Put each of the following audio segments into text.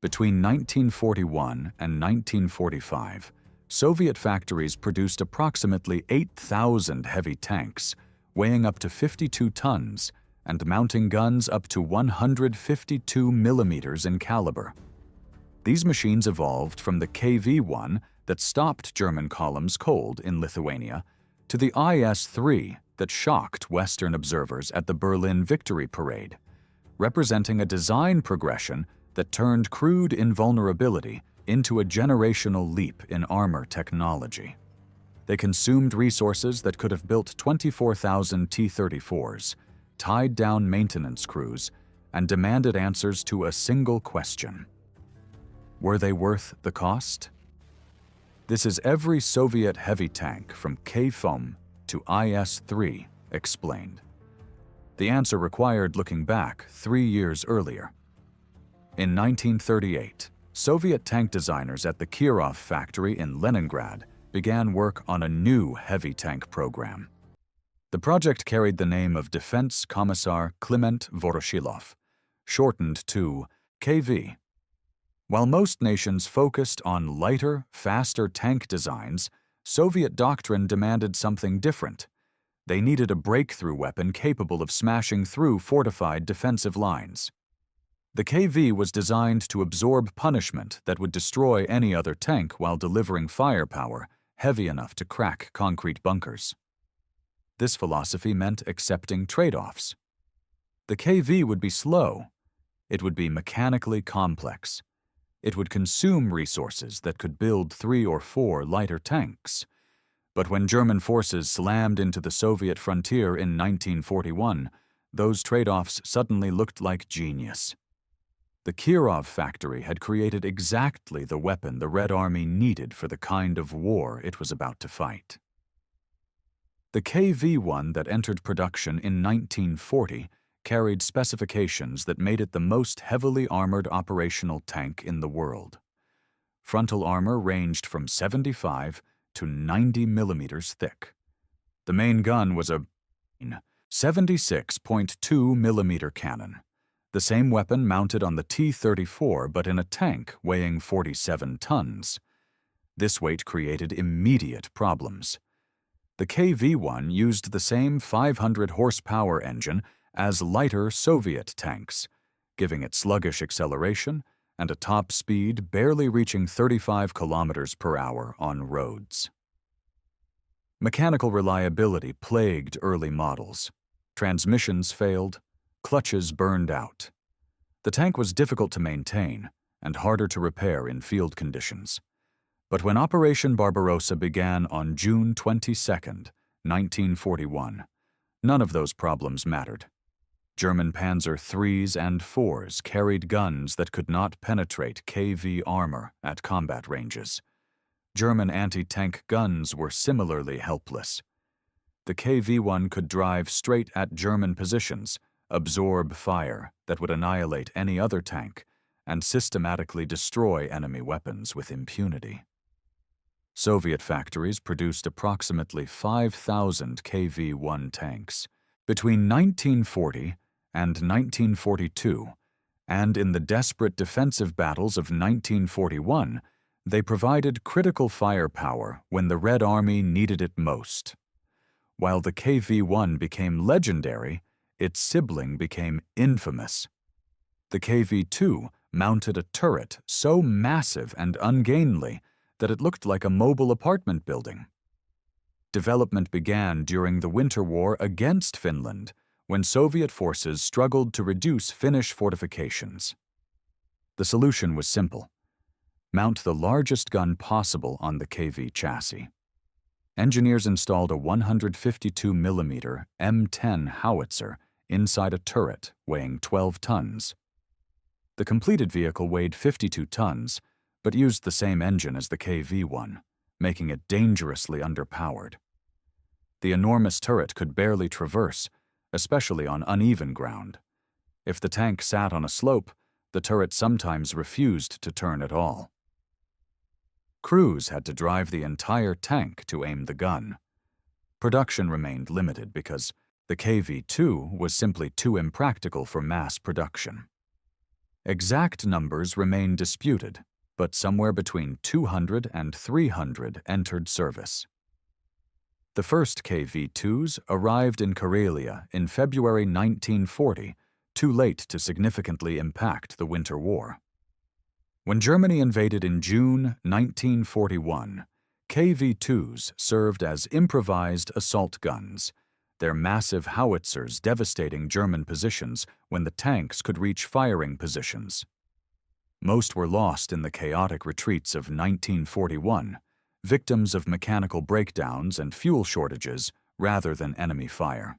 Between 1941 and 1945, Soviet factories produced approximately 8,000 heavy tanks, weighing up to 52 tons and mounting guns up to 152 millimeters in caliber. These machines evolved from the KV-1 that stopped German columns cold in Lithuania to the IS-3 that shocked Western observers at the Berlin Victory Parade, representing a design progression that turned crude invulnerability into a generational leap in armor technology. They consumed resources that could have built 24,000 T-34s, tied down maintenance crews, and demanded answers to a single question. Were they worth the cost? This is every Soviet heavy tank from KV-1 to IS-3 explained. The answer required looking back 3 years earlier. In 1938, Soviet tank designers at the Kirov factory in Leningrad began work on a new heavy tank program. The project carried the name of Defense Commissar Kliment Voroshilov, shortened to KV. While most nations focused on lighter, faster tank designs, Soviet doctrine demanded something different. They needed a breakthrough weapon capable of smashing through fortified defensive lines. The KV was designed to absorb punishment that would destroy any other tank while delivering firepower heavy enough to crack concrete bunkers. This philosophy meant accepting trade-offs. The KV would be slow. It would be mechanically complex. It would consume resources that could build 3 or 4 lighter tanks. But when German forces slammed into the Soviet frontier in 1941, those trade-offs suddenly looked like genius. The Kirov factory had created exactly the weapon the Red Army needed for the kind of war it was about to fight. The KV-1 that entered production in 1940 carried specifications that made it the most heavily armored operational tank in the world. Frontal armor ranged from 75 to 90 millimeters thick. The main gun was a 76.2 millimeter cannon, the same weapon mounted on the T-34 but in a tank weighing 47 tons. This weight created immediate problems. The KV-1 used the same 500 horsepower engine as lighter Soviet tanks, giving it sluggish acceleration and a top speed barely reaching 35 kilometers per hour on roads. Mechanical reliability plagued early models. Transmissions failed, clutches burned out. The tank was difficult to maintain and harder to repair in field conditions. But when Operation Barbarossa began on June 22, 1941, none of those problems mattered. German Panzer IIIs and IVs carried guns that could not penetrate KV armor at combat ranges. German anti-tank guns were similarly helpless. The KV-1 could drive straight at German positions, absorb fire that would annihilate any other tank, and systematically destroy enemy weapons with impunity. Soviet factories produced approximately 5,000 KV-1 tanks. Between 1940 and 1942, and in the desperate defensive battles of 1941, they provided critical firepower when the Red Army needed it most. While the KV-1 became legendary, its sibling became infamous. The KV-2 mounted a turret so massive and ungainly that it looked like a mobile apartment building. Development began during the Winter War against Finland, when Soviet forces struggled to reduce Finnish fortifications. The solution was simple: mount the largest gun possible on the KV chassis. Engineers installed a 152 millimeter M10 howitzer inside a turret weighing 12 tons. The completed vehicle weighed 52 tons, but used the same engine as the KV-1, making it dangerously underpowered. The enormous turret could barely traverse, especially on uneven ground. If the tank sat on a slope, the turret sometimes refused to turn at all. Crews had to drive the entire tank to aim the gun. Production remained limited because the KV-2 was simply too impractical for mass production. Exact numbers remain disputed, but somewhere between 200 and 300 entered service. The first KV-2s arrived in Karelia in February 1940, too late to significantly impact the Winter War. When Germany invaded in June 1941, KV-2s served as improvised assault guns, their massive howitzers devastating German positions when the tanks could reach firing positions. Most were lost in the chaotic retreats of 1941, victims of mechanical breakdowns and fuel shortages rather than enemy fire.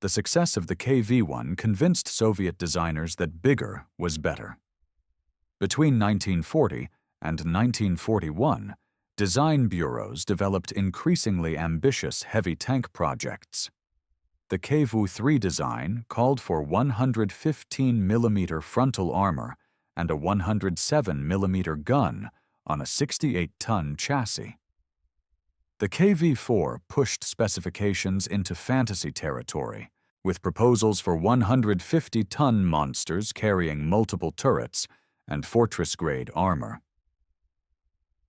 The success of the KV-1 convinced Soviet designers that bigger was better. Between 1940 and 1941, design bureaus developed increasingly ambitious heavy tank projects. The KV-3 design called for 115 mm frontal armor and a 107 mm gun on a 68-ton chassis. The KV-4 pushed specifications into fantasy territory, with proposals for 150-ton monsters carrying multiple turrets and fortress-grade armor.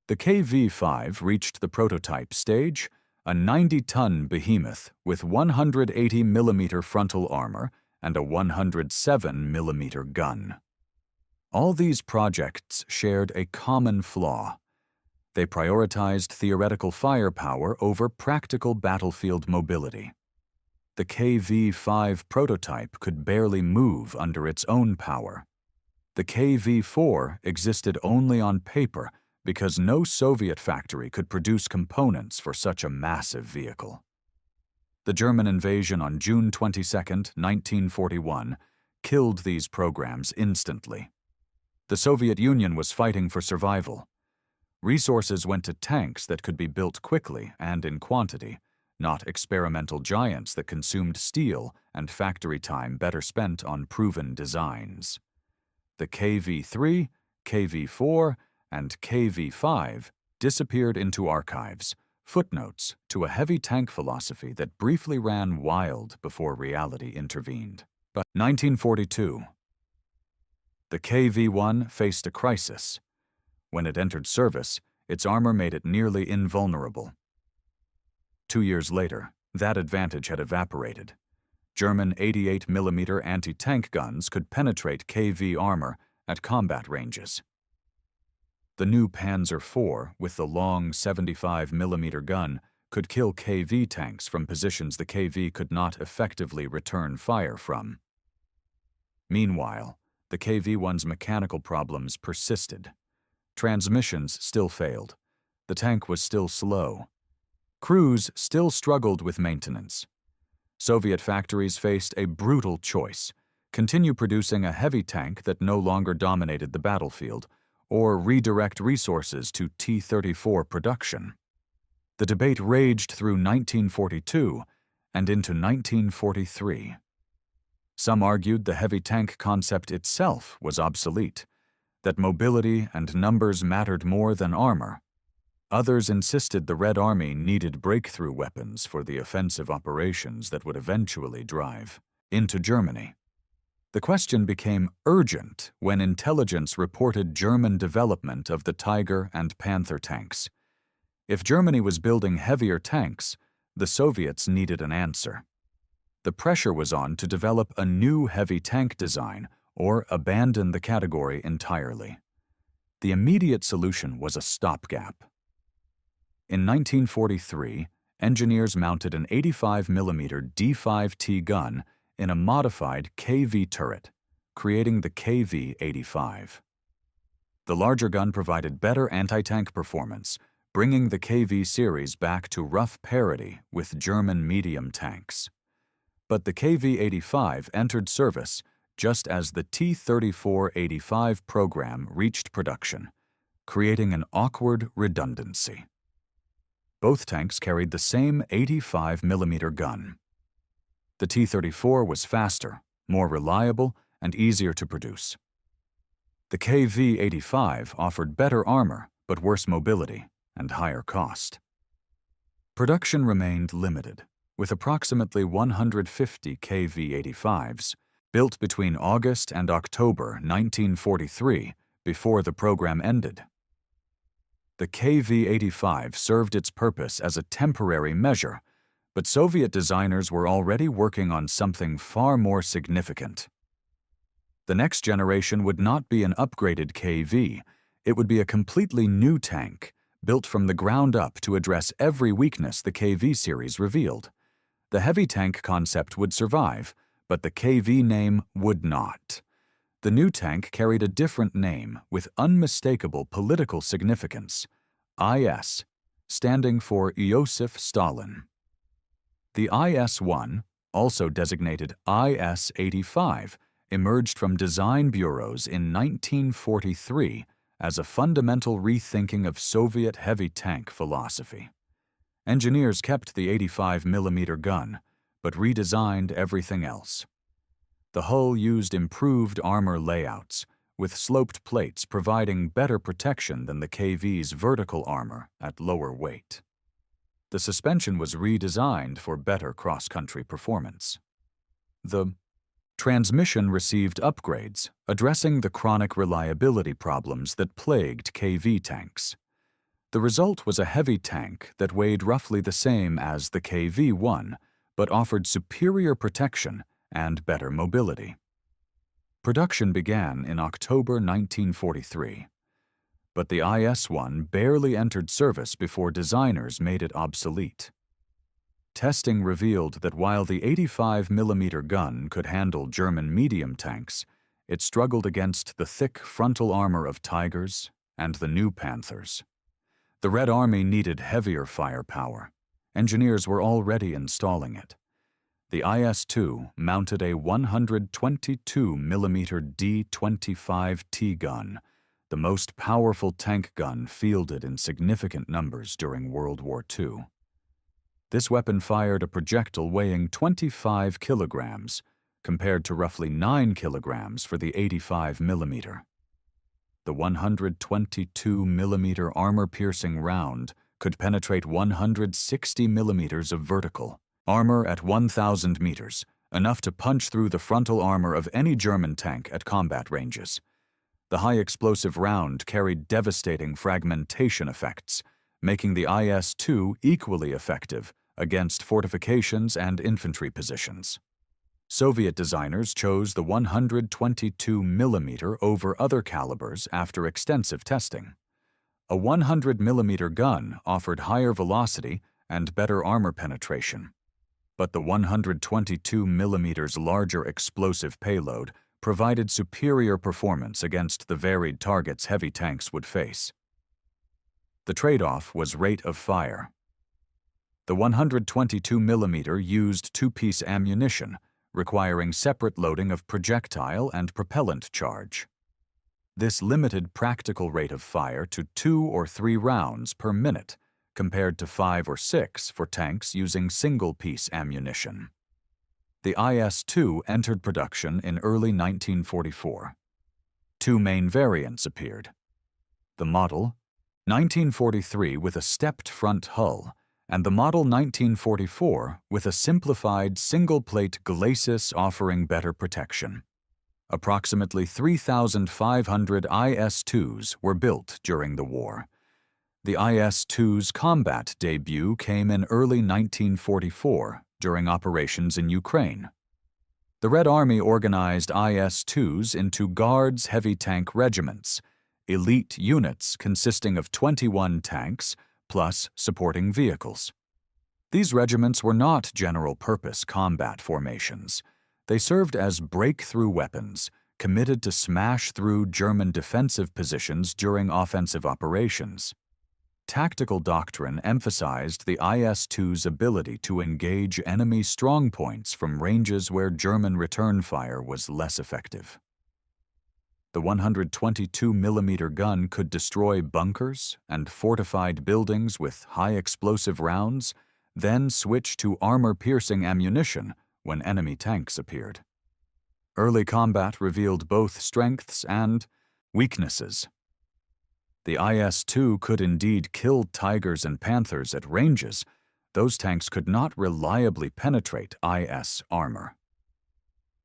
The KV-5 reached the prototype stage, a 90-ton behemoth with 180 mm frontal armor and a 107 mm gun. All these projects shared a common flaw. They prioritized theoretical firepower over practical battlefield mobility. The KV-5 prototype could barely move under its own power. The KV-4 existed only on paper because no Soviet factory could produce components for such a massive vehicle. The German invasion on June 22, 1941, killed these programs instantly. The Soviet Union was fighting for survival. Resources went to tanks that could be built quickly and in quantity, not experimental giants that consumed steel and factory time better spent on proven designs. The KV-3, KV-4, and KV-5 disappeared into archives, footnotes to a heavy tank philosophy that briefly ran wild before reality intervened. But 1942. The KV-1 faced a crisis. When it entered service, its armor made it nearly invulnerable. 2 years later, that advantage had evaporated. German 88 mm anti-tank guns could penetrate KV armor at combat ranges. The new Panzer IV, with the long 75 mm gun, could kill KV tanks from positions the KV could not effectively return fire from. Meanwhile, the KV-1's mechanical problems persisted. Transmissions still failed. The tank was still slow. Crews still struggled with maintenance. Soviet factories faced a brutal choice: continue producing a heavy tank that no longer dominated the battlefield, or redirect resources to T-34 production. The debate raged through 1942 and into 1943. Some argued the heavy tank concept itself was obsolete, that mobility and numbers mattered more than armor. Others insisted the Red Army needed breakthrough weapons for the offensive operations that would eventually drive into Germany. The question became urgent when intelligence reported German development of the Tiger and Panther tanks. If Germany was building heavier tanks, the Soviets needed an answer. The pressure was on to develop a new heavy tank design or abandon the category entirely. The immediate solution was a stopgap. In 1943, engineers mounted an 85 mm D5T gun in a modified KV turret, creating the KV-85. The larger gun provided better anti-tank performance, bringing the KV series back to rough parity with German medium tanks. But the KV-85 entered service just as the T-34-85 program reached production, creating an awkward redundancy. Both tanks carried the same 85 mm gun. The T-34 was faster, more reliable, and easier to produce. The KV-85 offered better armor but worse mobility and higher cost. Production remained limited, with approximately 150 KV-85s, built between August and October 1943, before the program ended. The KV-85 served its purpose as a temporary measure, but Soviet designers were already working on something far more significant. The next generation would not be an upgraded KV, it would be a completely new tank, built from the ground up to address every weakness the KV series revealed. The heavy tank concept would survive, but the KV name would not. The new tank carried a different name with unmistakable political significance, IS, standing for Iosif Stalin. The IS-1, also designated IS-85, emerged from design bureaus in 1943 as a fundamental rethinking of Soviet heavy tank philosophy. Engineers kept the 85mm gun, but redesigned everything else. The hull used improved armor layouts, with sloped plates providing better protection than the KV's vertical armor at lower weight. The suspension was redesigned for better cross-country performance. The transmission received upgrades, addressing the chronic reliability problems that plagued KV tanks. The result was a heavy tank that weighed roughly the same as the KV-1, but offered superior protection and better mobility. Production began in October 1943, but the IS-1 barely entered service before designers made it obsolete. Testing revealed that while the 85mm gun could handle German medium tanks, it struggled against the thick frontal armor of Tigers and the new Panthers. The Red Army needed heavier firepower. Engineers were already installing it. The IS-2 mounted a 122mm D-25T gun, the most powerful tank gun fielded in significant numbers during World War II. This weapon fired a projectile weighing 25 kilograms, compared to roughly 9 kilograms for the 85mm. The 122mm armor-piercing round could penetrate 160 millimeters of vertical armor at 1,000 meters, enough to punch through the frontal armor of any German tank at combat ranges. The high-explosive round carried devastating fragmentation effects, making the IS-2 equally effective against fortifications and infantry positions. Soviet designers chose the 122mm over other calibers after extensive testing. A 100mm gun offered higher velocity and better armor penetration, but the 122mm larger explosive payload provided superior performance against the varied targets heavy tanks would face. The trade-off was rate of fire. The 122mm used two-piece ammunition, requiring separate loading of projectile and propellant charge. This limited practical rate of fire to 2 or 3 rounds per minute, compared to 5 or 6 for tanks using single-piece ammunition. The IS-2 entered production in early 1944. 2 main variants appeared. The model 1943 with a stepped front hull, and the model 1944 with a simplified single-plate glacis offering better protection. Approximately 3,500 IS-2s were built during the war. The IS-2's combat debut came in early 1944 during operations in Ukraine. The Red Army organized IS-2s into Guards heavy tank regiments, elite units consisting of 21 tanks plus supporting vehicles. These regiments were not general-purpose combat formations. They served as breakthrough weapons, committed to smash through German defensive positions during offensive operations. Tactical doctrine emphasized the IS-2's ability to engage enemy strongpoints from ranges where German return fire was less effective. The 122mm gun could destroy bunkers and fortified buildings with high explosive rounds, then switch to armor-piercing ammunition when enemy tanks appeared. Early combat revealed both strengths and weaknesses. The IS-2 could indeed kill Tigers and Panthers at ranges. Those tanks could not reliably penetrate IS armor.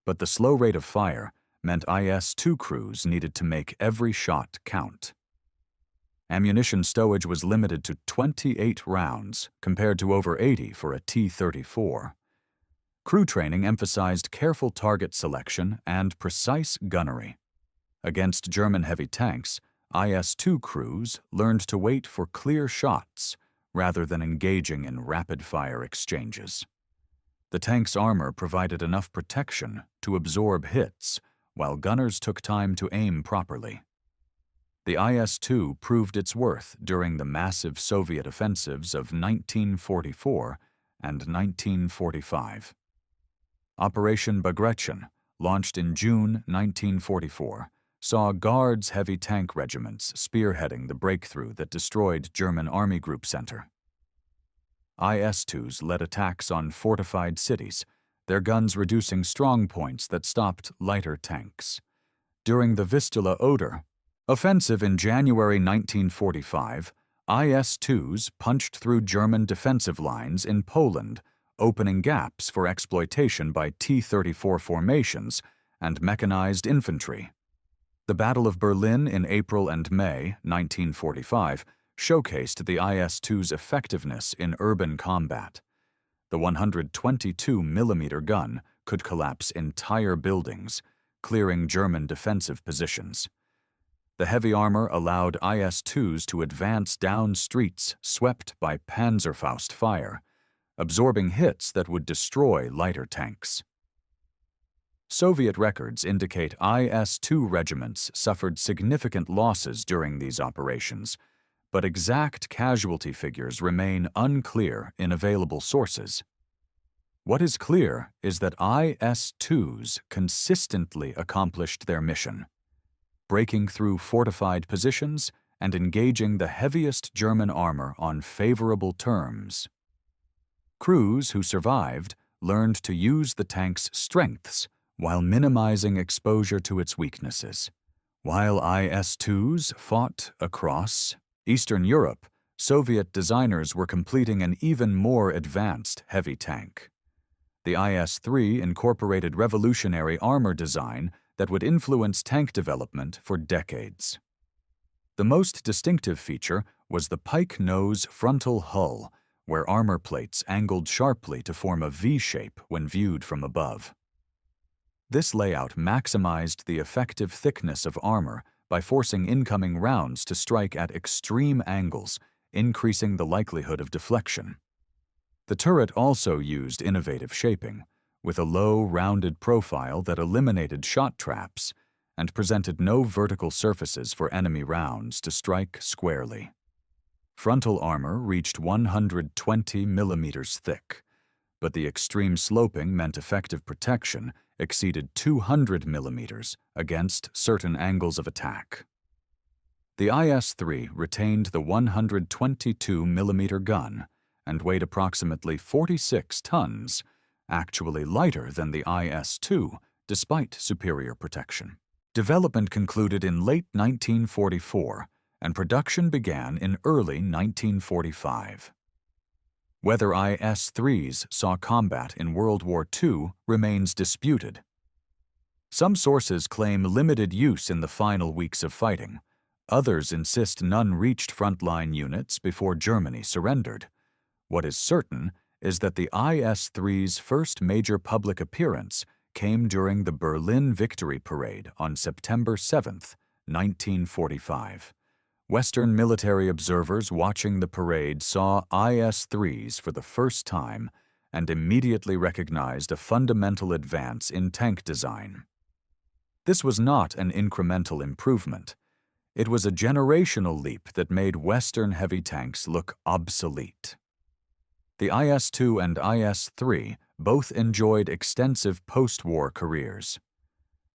but the slow rate of fire meant IS-2 crews needed to make every shot count. Ammunition stowage was limited to 28 rounds, compared to over 80 for a T-34. Crew training emphasized careful target selection and precise gunnery. Against German heavy tanks, IS-2 crews learned to wait for clear shots rather than engaging in rapid-fire exchanges. The tank's armor provided enough protection to absorb hits, while gunners took time to aim properly. The IS-2 proved its worth during the massive Soviet offensives of 1944 and 1945. Operation Bagration, launched in June 1944, saw Guards heavy tank regiments spearheading the breakthrough that destroyed German Army Group Center. IS-2s led attacks on fortified cities, their guns reducing strong points that stopped lighter tanks. During the Vistula-Oder offensive in January 1945, IS-2s punched through German defensive lines in Poland, opening gaps for exploitation by T-34 formations and mechanized infantry. The Battle of Berlin in April and May 1945 showcased the IS-2's effectiveness in urban combat. The 122mm gun could collapse entire buildings, clearing German defensive positions. The heavy armor allowed IS-2s to advance down streets swept by Panzerfaust fire, absorbing hits that would destroy lighter tanks. Soviet records indicate IS-2 regiments suffered significant losses during these operations, but exact casualty figures remain unclear in available sources. What is clear is that IS-2s consistently accomplished their mission, breaking through fortified positions and engaging the heaviest German armor on favorable terms. Crews who survived learned to use the tank's strengths while minimizing exposure to its weaknesses. While IS-2s fought across Eastern Europe, Soviet designers were completing an even more advanced heavy tank. The IS-3 incorporated revolutionary armor design that would influence tank development for decades. The most distinctive feature was the pike nose frontal hull, where armor plates angled sharply to form a V shape when viewed from above. This layout maximized the effective thickness of armor by forcing incoming rounds to strike at extreme angles, increasing the likelihood of deflection. The turret also used innovative shaping, with a low, rounded profile that eliminated shot traps and presented no vertical surfaces for enemy rounds to strike squarely. Frontal armor reached 120 millimeters thick, but the extreme sloping meant effective protection exceeded 200 millimeters against certain angles of attack. The IS-3 retained the 122mm gun and weighed approximately 46 tons, actually lighter than the IS-2 despite superior protection. Development concluded in late 1944 and production began in early 1945. Whether IS-3s saw combat in World War II remains disputed. Some sources claim limited use in the final weeks of fighting. Others insist none reached frontline units before Germany surrendered. What is certain is that the IS-3's first major public appearance came during the Berlin Victory Parade on September 7, 1945. Western military observers watching the parade saw IS-3s for the first time and immediately recognized a fundamental advance in tank design. This was not an incremental improvement. It was a generational leap that made Western heavy tanks look obsolete. The IS-2 and IS-3 both enjoyed extensive post-war careers.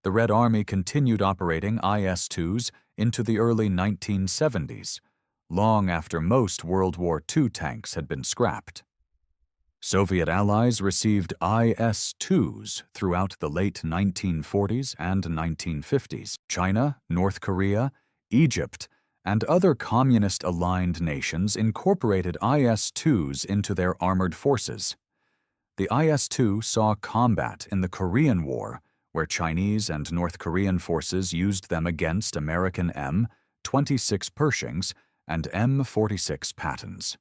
The Red Army continued operating IS-2s into the early 1970s, long after most World War II tanks had been scrapped. Soviet allies received IS-2s throughout the late 1940s and 1950s. China, North Korea, Egypt, and other communist-aligned nations incorporated IS-2s into their armored forces. The IS-2 saw combat in the Korean War, where Chinese and North Korean forces used them against American M-26 Pershings and M-46 Pattons.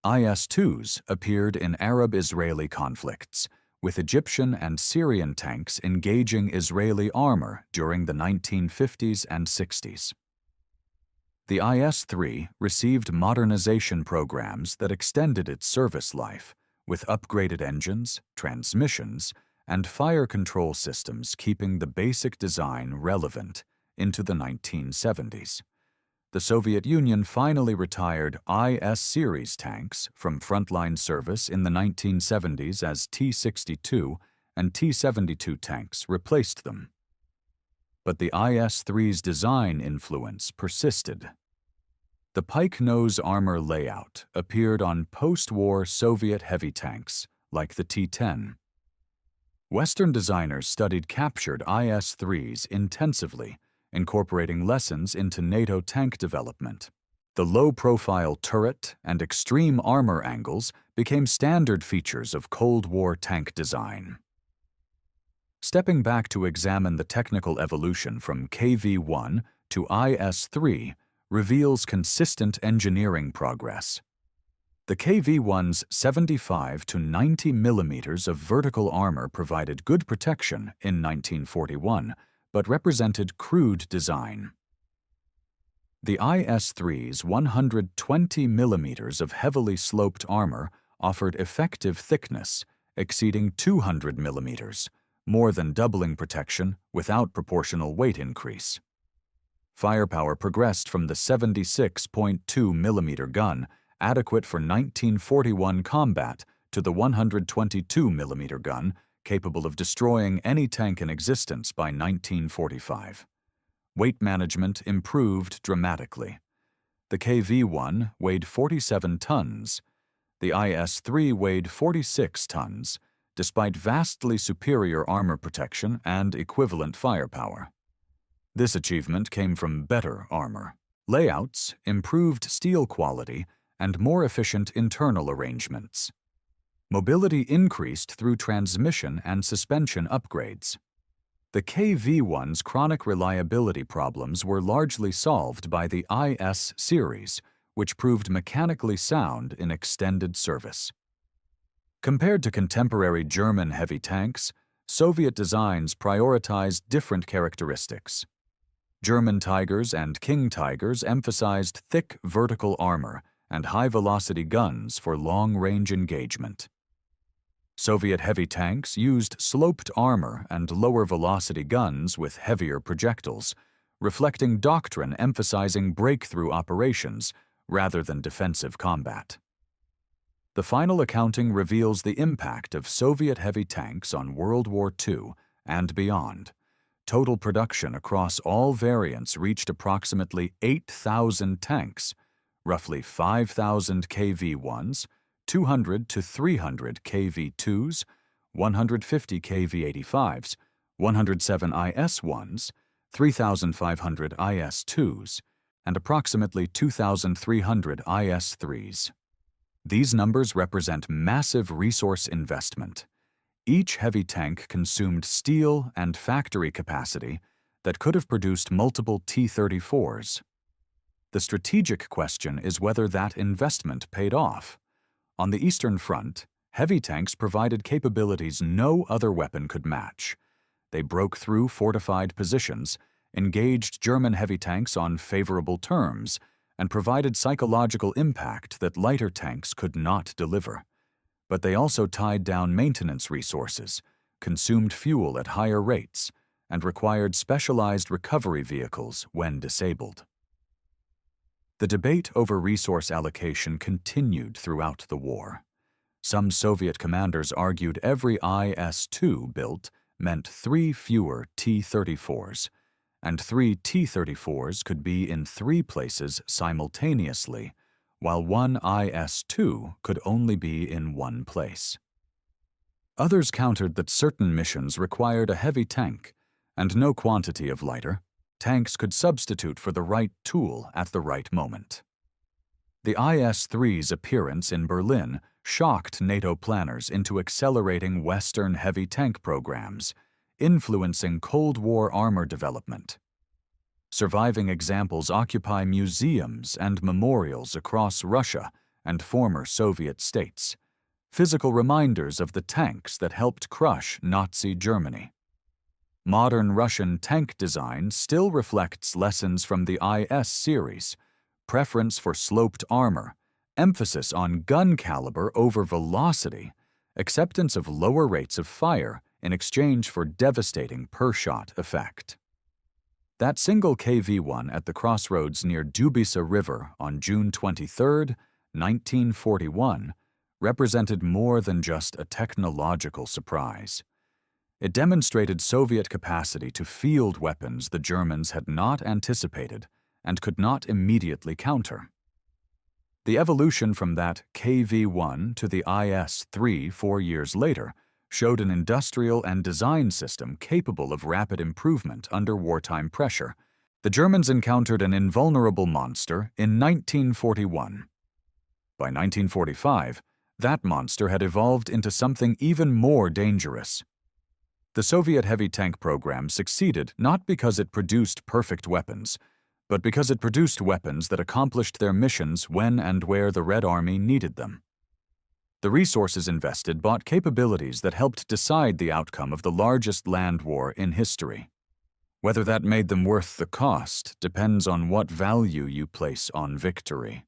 IS-2s appeared in Arab-Israeli conflicts, with Egyptian and Syrian tanks engaging Israeli armor during the 1950s and 60s. The IS-3 received modernization programs that extended its service life, with upgraded engines, transmissions, and fire control systems keeping the basic design relevant into the 1970s. The Soviet Union finally retired IS-series tanks from frontline service in the 1970s as T-62 and T-72 tanks replaced them. But the IS-3's design influence persisted. The pike nose armor layout appeared on post-war Soviet heavy tanks like the T-10. Western designers studied captured IS-3s intensively, incorporating lessons into NATO tank development. The low-profile turret and extreme armor angles became standard features of Cold War tank design. Stepping back to examine the technical evolution from KV-1 to IS-3 reveals consistent engineering progress. The KV-1's 75 to 90 millimeters of vertical armor provided good protection in 1941, but represented crude design. The IS-3's 120 millimeters of heavily sloped armor offered effective thickness exceeding 200 millimeters, more than doubling protection without proportional weight increase. Firepower progressed from the 76.2 millimeter gun, adequate for 1941 combat, to the 122 millimeter gun, capable of destroying any tank in existence by 1945. Weight management improved dramatically. The KV-1 weighed 47 tons. The IS-3 weighed 46 tons, despite vastly superior armor protection and equivalent firepower. This achievement came from better armor, layouts, improved steel quality, and more efficient internal arrangements. Mobility increased through transmission and suspension upgrades. The KV-1's chronic reliability problems were largely solved by the IS series, which proved mechanically sound in extended service. Compared to contemporary German heavy tanks, Soviet designs prioritized different characteristics. German Tigers and King Tigers emphasized thick vertical armor and high-velocity guns for long-range engagement. Soviet heavy tanks used sloped armor and lower-velocity guns with heavier projectiles, reflecting doctrine emphasizing breakthrough operations rather than defensive combat. The final accounting reveals the impact of Soviet heavy tanks on World War II and beyond. Total production across all variants reached approximately 8,000 tanks, roughly 5,000 KV-1s, 200 to 300 KV-2s, 150 KV-85s, 107 IS-1s, 3,500 IS-2s, and approximately 2,300 IS-3s. These numbers represent massive resource investment. Each heavy tank consumed steel and factory capacity that could have produced multiple T-34s. The strategic question is whether that investment paid off. On the Eastern Front, heavy tanks provided capabilities no other weapon could match. They broke through fortified positions, engaged German heavy tanks on favorable terms, and provided psychological impact that lighter tanks could not deliver. But they also tied down maintenance resources, consumed fuel at higher rates, and required specialized recovery vehicles when disabled. The debate over resource allocation continued throughout the war. Some Soviet commanders argued every IS-2 built meant 3 fewer T-34s, and 3 T-34s could be in 3 places simultaneously, while 1 IS-2 could only be in 1 place. Others countered that certain missions required a heavy tank, and no quantity of lighter. Tanks could substitute for the right tool at the right moment. The IS-3's appearance in Berlin shocked NATO planners into accelerating Western heavy tank programs, influencing Cold War armor development. Surviving examples occupy museums and memorials across Russia and former Soviet states, physical reminders of the tanks that helped crush Nazi Germany. Modern Russian tank design still reflects lessons from the IS series, preference for sloped armor, emphasis on gun caliber over velocity, acceptance of lower rates of fire in exchange for devastating per-shot effect. That single KV-1 at the crossroads near Dubisa River on June 23, 1941, represented more than just a technological surprise. It demonstrated Soviet capacity to field weapons the Germans had not anticipated and could not immediately counter. The evolution from that KV-1 to the IS-3 4 years later showed an industrial and design system capable of rapid improvement under wartime pressure. The Germans encountered an invulnerable monster in 1941. By 1945, that monster had evolved into something even more dangerous. The Soviet heavy tank program succeeded not because it produced perfect weapons, but because it produced weapons that accomplished their missions when and where the Red Army needed them. The resources invested bought capabilities that helped decide the outcome of the largest land war in history. Whether that made them worth the cost depends on what value you place on victory.